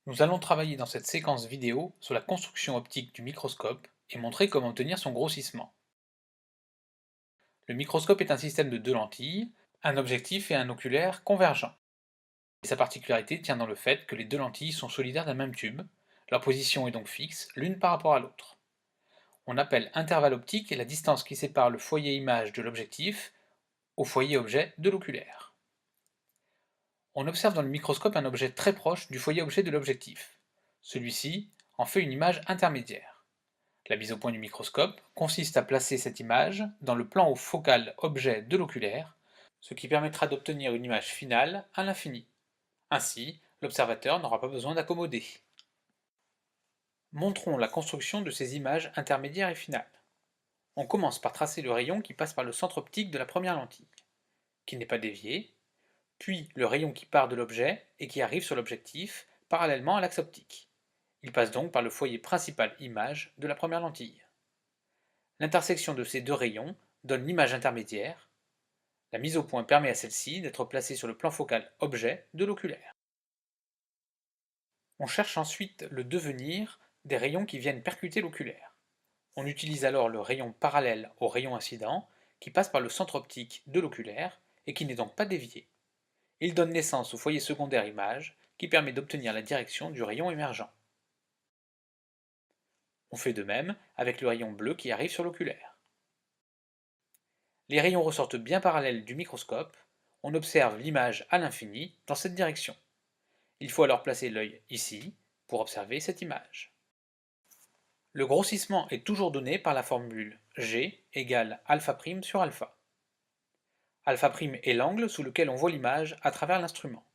Nous allons travailler dans cette séquence vidéo sur la construction optique du microscope et montrer comment obtenir son grossissement. Le microscope est un système de deux lentilles, un objectif et un oculaire convergents. Et sa particularité tient dans le fait que les deux lentilles sont solidaires d'un même tube, leur position est donc fixe l'une par rapport à l'autre. On appelle intervalle optique la distance qui sépare le foyer image de l'objectif au foyer objet de l'oculaire. On observe dans le microscope un objet très proche du foyer objet de l'objectif. Celui-ci en fait une image intermédiaire. La mise au point du microscope consiste à placer cette image dans le plan focal objet de l'oculaire, ce qui permettra d'obtenir une image finale à l'infini. Ainsi, l'observateur n'aura pas besoin d'accommoder. Montrons la construction de ces images intermédiaires et finales. On commence par tracer le rayon qui passe par le centre optique de la première lentille, qui n'est pas dévié, puis le rayon qui part de l'objet et qui arrive sur l'objectif, parallèlement à l'axe optique. Il passe donc par le foyer principal image de la première lentille. L'intersection de ces deux rayons donne l'image intermédiaire. La mise au point permet à celle-ci d'être placée sur le plan focal objet de l'oculaire. On cherche ensuite le devenir des rayons qui viennent percuter l'oculaire. On utilise alors le rayon parallèle au rayon incident qui passe par le centre optique de l'oculaire et qui n'est donc pas dévié. Il donne naissance au foyer secondaire image qui permet d'obtenir la direction du rayon émergent. On fait de même avec le rayon bleu qui arrive sur l'oculaire. Les rayons ressortent bien parallèles du microscope, on observe l'image à l'infini dans cette direction. Il faut alors placer l'œil ici pour observer cette image. Le grossissement est toujours donné par la formule G égale alpha' sur alpha. Alpha' est l'angle sous lequel on voit l'image à travers l'instrument.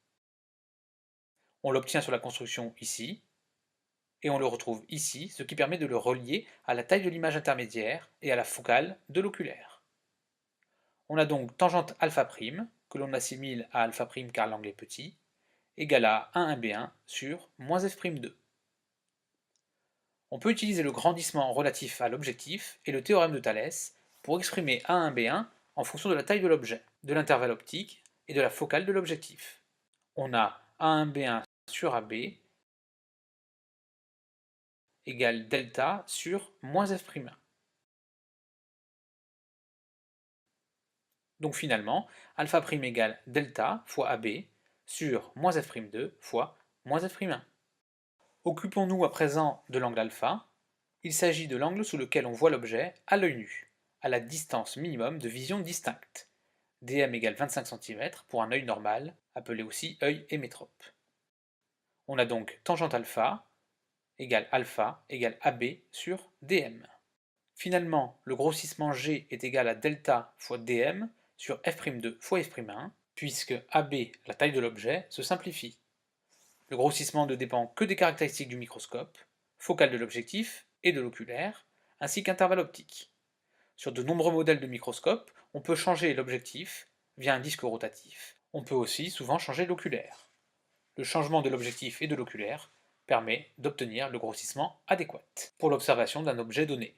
On l'obtient sur la construction ici, et on le retrouve ici, ce qui permet de le relier à la taille de l'image intermédiaire et à la focale de l'oculaire. On a donc tangente alpha', que l'on assimile à alpha' car l'angle est petit, égale à 1b1 sur moins f'2. On peut utiliser le grandissement relatif à l'objectif et le théorème de Thalès pour exprimer A1b1 en fonction de la taille de l'objet, de l'intervalle optique et de la focale de l'objectif. On a A1b1 sur AB égale delta sur moins f'1. Donc finalement, alpha' égale delta fois AB sur moins f'2 fois moins f'1. Occupons-nous à présent de l'angle alpha. Il s'agit de l'angle sous lequel on voit l'objet à l'œil nu, à la distance minimum de vision distincte. dm égale 25 cm pour un œil normal, appelé aussi œil hémétrope. On a donc tangente alpha égale AB sur dm. Finalement, le grossissement G est égal à delta fois dm sur f'2 fois f'1, puisque AB, la taille de l'objet, se simplifie. Le grossissement ne dépend que des caractéristiques du microscope, focale de l'objectif et de l'oculaire, ainsi qu'intervalle optique. Sur de nombreux modèles de microscopes, on peut changer l'objectif via un disque rotatif. On peut aussi souvent changer l'oculaire. Le changement de l'objectif et de l'oculaire permet d'obtenir le grossissement adéquat pour l'observation d'un objet donné.